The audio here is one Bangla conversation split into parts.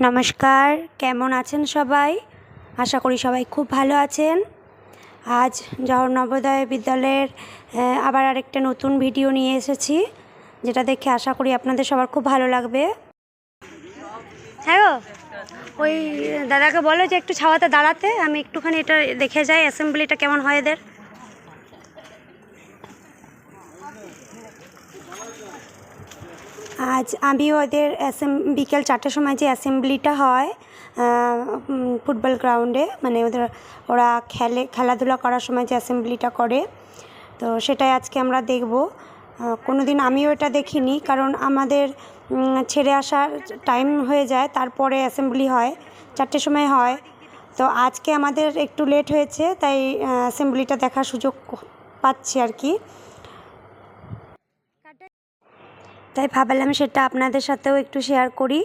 নমস্কার, কেমন আছেন সবাই? আশা করি সবাই খুব ভালো আছেন। আজ জওহর নবোদয় বিদ্যালয়ের আবার আরেকটা নতুন ভিডিও নিয়ে এসেছি, যেটা দেখে আশা করি আপনাদের সবার খুব ভালো লাগবে। হ্যাঁ গো, ওই দাদাকে বলো যে একটু ছাওয়াতে দাঁড়াতে, আমি একটুখানি এটা দেখে যাই অ্যাসেম্বলিটা কেমন হয় এদের। আজ আমিও ওদের বিকেল 4টার সময় যে অ্যাসেম্বলিটা হয় ফুটবল গ্রাউন্ডে, মানে ওরা খেলাধুলা করার সময় যে অ্যাসেম্বলিটা করে, তো সেটাই আজকে আমরা দেখব। কোনো দিন আমিও এটা দেখিনি, কারণ আমাদের ছেড়ে আসার টাইম হয়ে যায়, তারপরে অ্যাসেম্বলি হয়, 4টের সময় হয়। তো আজকে আমাদের একটু লেট হয়েছে, তাই অ্যাসেম্বলিটা দেখার সুযোগ পাচ্ছি আর কি। তাই ভাবলাম সেটা আপনাদের সাথেও একটু শেয়ার করি,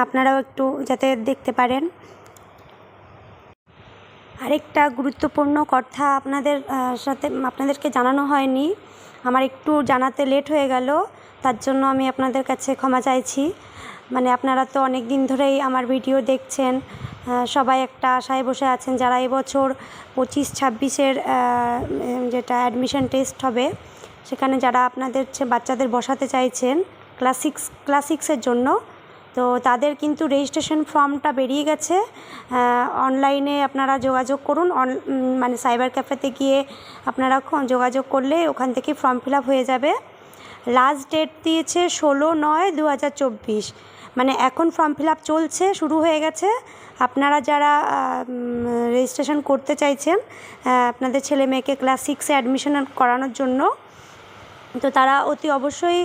আপনারাও একটু যাতে দেখতে পারেন। আরেকটা গুরুত্বপূর্ণ কথা আপনাদেরকে জানানো হয়নি, আমার একটু জানাতে লেট হয়ে গেল, তার জন্য আমি আপনাদের কাছে ক্ষমা চাইছি। মানে আপনারা তো অনেক দিন ধরেই আমার ভিডিও দেখছেন, সবাই একটা আশায় বসে আছেন, যারা এবছর 25-26-এর যেটা অ্যাডমিশন টেস্ট হবে, সেখানে যারা আপনাদের বাচ্চাদের বসাতে চাইছেন ক্লাস 6-এর জন্য, তো তাদের কিন্তু রেজিস্ট্রেশন ফর্মটা বেরিয়ে গেছে। অনলাইনে আপনারা যোগাযোগ করুন, মানে সাইবার ক্যাফেতে গিয়ে আপনারা যোগাযোগ করলে ওখান থেকে ফর্ম ফিল আপ হয়ে যাবে। লাস্ট ডেট দিয়েছে 16/9/2024, মানে এখন ফর্ম ফিল আপ চলছে, শুরু হয়ে গেছে। আপনারা যারা রেজিস্ট্রেশন করতে চাইছেন আপনাদের ছেলে মেয়েকে ক্লাস 6-এ অ্যাডমিশন করানোর জন্য, তো তারা অতি অবশ্যই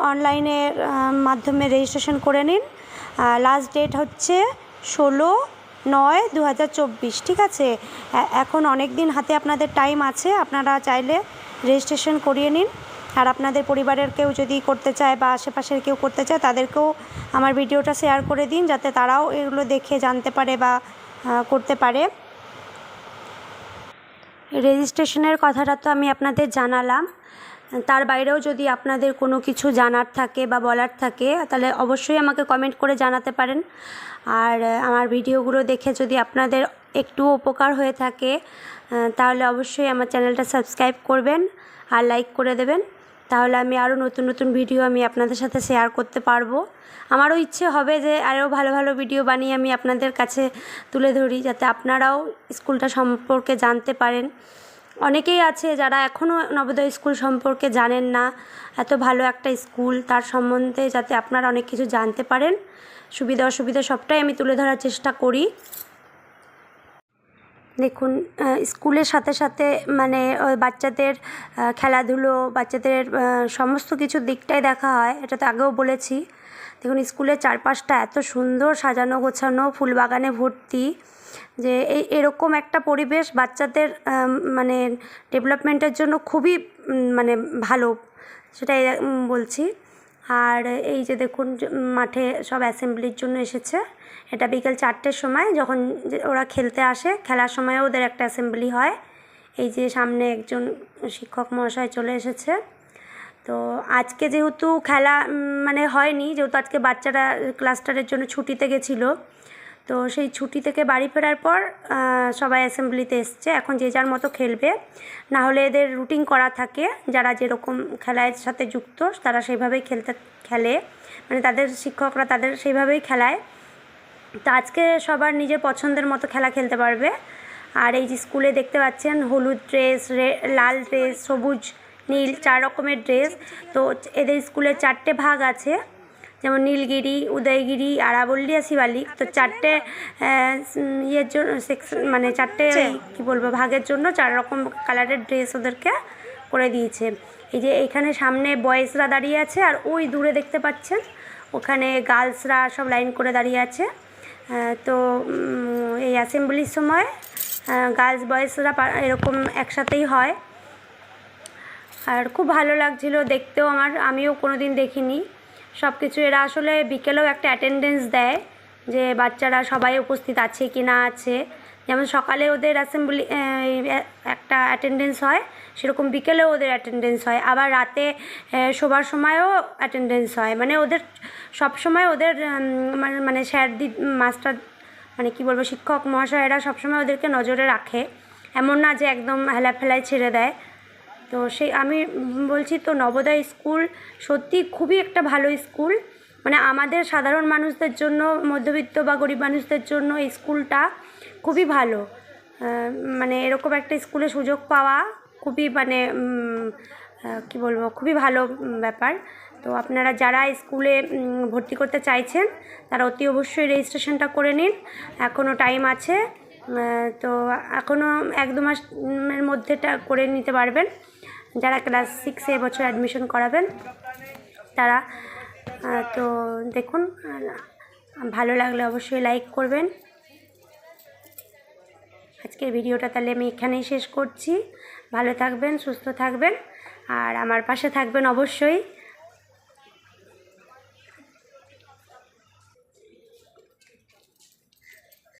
অনলাইনের মাধ্যমে রেজিস্ট্রেশন করে নিন। লাস্ট ডেট হচ্ছে 16/9/2024, ঠিক আছে? এখন অনেক দিন হাতে আপনাদের টাইম আছে, আপনারা চাইলে রেজিস্ট্রেশন করিয়ে নিন। আর আপনাদের পরিবারের কেউ যদি করতে চায় বা আশেপাশের কেউ করতে চায়, তাদেরকেও আমার ভিডিওটা শেয়ার করে দিন, যাতে তারাও এগুলো দেখে জানতে পারে বা করতে পারে। রেজিস্ট্রেশনের কথাটা তো আমি আপনাদের জানালাম, তার বাইরেও যদি আপনাদের কোনো কিছু জানার থাকে বা বলার থাকে, তাহলে অবশ্যই আমাকে কমেন্ট করে জানাতে পারেন। আর আমার ভিডিওগুলো দেখে যদি আপনাদের একটু উপকার হয়ে থাকে, তাহলে অবশ্যই আমার চ্যানেলটা সাবস্ক্রাইব করবেন আর লাইক করে দেবেন, তাহলে আমি আরও নতুন নতুন ভিডিও আমি আপনাদের সাথে শেয়ার করতে পারবো। আমারও ইচ্ছে হবে যে আরও ভালো ভালো ভিডিও বানিয়ে আমি আপনাদের কাছে তুলে ধরি, যাতে আপনারাও স্কুলটা সম্পর্কে জানতে পারেন। অনেকেই আছে যারা এখনও নবোদয় স্কুল সম্পর্কে জানেন না, এত ভালো একটা স্কুল, তার সম্বন্ধে যাতে আপনারা অনেক কিছু জানতে পারেন। সুবিধা অসুবিধা সবটাই আমি তুলে ধরার চেষ্টা করি। দেখুন, স্কুলের সাথে সাথে মানে বাচ্চাদের খেলাধুলো, বাচ্চাদের সমস্ত কিছু দিকটাই দেখা হয়, এটা তো আগেও বলেছি। দেখুন, স্কুলের চারপাশটা এত সুন্দর সাজানো গোছানো, ফুলবাগানে ভর্তি, যে এরকম একটা পরিবেশ বাচ্চাদের মানে ডেভেলপমেন্টের জন্য খুবই মানে ভালো, সেটাই বলছি। আর এই যে দেখুন, মাঠে সব অ্যাসেম্বলির জন্য এসেছে। এটা বিকেল 4টের সময়, যখন ওরা খেলতে আসে, খেলার সময়ও ওদের একটা অ্যাসেম্বলি হয়। এই যে সামনে একজন শিক্ষক মহাশয় চলে এসেছে। তো আজকে যেহেতু খেলা মানে হয়নি, যেহেতু আজকে বাচ্চারা ক্লাস্টারের জন্য ছুটিতে গেছিলো, তো সেই ছুটি থেকে বাড়ি ফেরার পর সবাই অ্যাসেম্বলিতে এসছে। এখন যে যার মতো খেলবে, না হলে এদের রুটিন করা থাকে, যারা যেরকম খেলার সাথে যুক্ত তারা সেইভাবেই খেলে, মানে তাদের শিক্ষকরা তাদের সেইভাবেই খেলায়। তো আজকে সবার নিজের পছন্দের মতো খেলা খেলতে পারবে। আর এই যে স্কুলে দেখতে পাচ্ছেন, হলুদ ড্রেস, লাল ড্রেস, সবুজ, নীল, 4 রকমের ড্রেস। তো এদের স্কুলে 4টে ভাগ আছে, যেমন নীলগিরি, উদয়গিরি, আরাবল্লী আর শিবালিক। তো 4টে ইয়ের জন্য মানে 4টে কী বলবো ভাগের জন্য 4 রকম কালারের ড্রেস ওদেরকে করে দিয়েছে। এই যে এইখানে সামনে বয়েজরা দাঁড়িয়ে আছে, আর ওই দূরে দেখতে পাচ্ছেন ওখানে গার্লসরা সব লাইন করে দাঁড়িয়ে আছে। তো এই অ্যাসেম্বলির সময় গার্লস বয়েজরা এরকম একসাথেই হয়, আর খুব ভালো লাগছিল দেখতেও। আমিও কোনো দিন দেখিনি সব কিছু। এরা আসলে বিকেলেও একটা অ্যাটেন্ডেন্স দেয়, যে বাচ্চারা সবাই উপস্থিত আছে কি না আছে, যেমন সকালে ওদের অ্যাসেম্বলি একটা অ্যাটেন্ডেন্স হয়, সেরকম বিকেলেও ওদের অ্যাটেন্ডেন্স হয়, আবার রাতে শোবার সময়ও অ্যাটেন্ডেন্স হয়। মানে ওদের সব সময় ওদের মানে স্যার মাস্টার মানে কি বলবো, শিক্ষক মহাশয়েরা সবসময় ওদেরকে নজরে রাখে, এমন না যে একদম হেলাফেলায় ছেড়ে দেয়। তো সেই আমি বলছি তো, নবোদয় স্কুল সত্যি খুবই একটা ভালো স্কুল। মানে আমাদের সাধারণ মানুষদের জন্য, মধ্যবিত্ত বা গরিব মানুষদের জন্য এই স্কুলটা খুবই ভালো। মানে এরকম একটা স্কুলে সুযোগ পাওয়া খুবই মানে কি বলবো, খুবই ভালো ব্যাপার। তো আপনারা যারা স্কুলে ভর্তি করতে চাইছেন তারা অতি অবশ্যই রেজিস্ট্রেশনটা করে নিন, এখনও টাইম আছে। তো এখনও 1-2 মাসের মধ্যেটা করে নিতে পারবেন। যারা ক্লাস 6-এ এবছর অ্যাডমিশন করাবেন তারা। তো দেখুন, ভালো লাগলে অবশ্যই লাইক করবেন। আজকের ভিডিওটা তাহলে আমি এখানেই শেষ করছি। ভালো থাকবেন, সুস্থ থাকবেন, আর আমার পাশে থাকবেন অবশ্যই।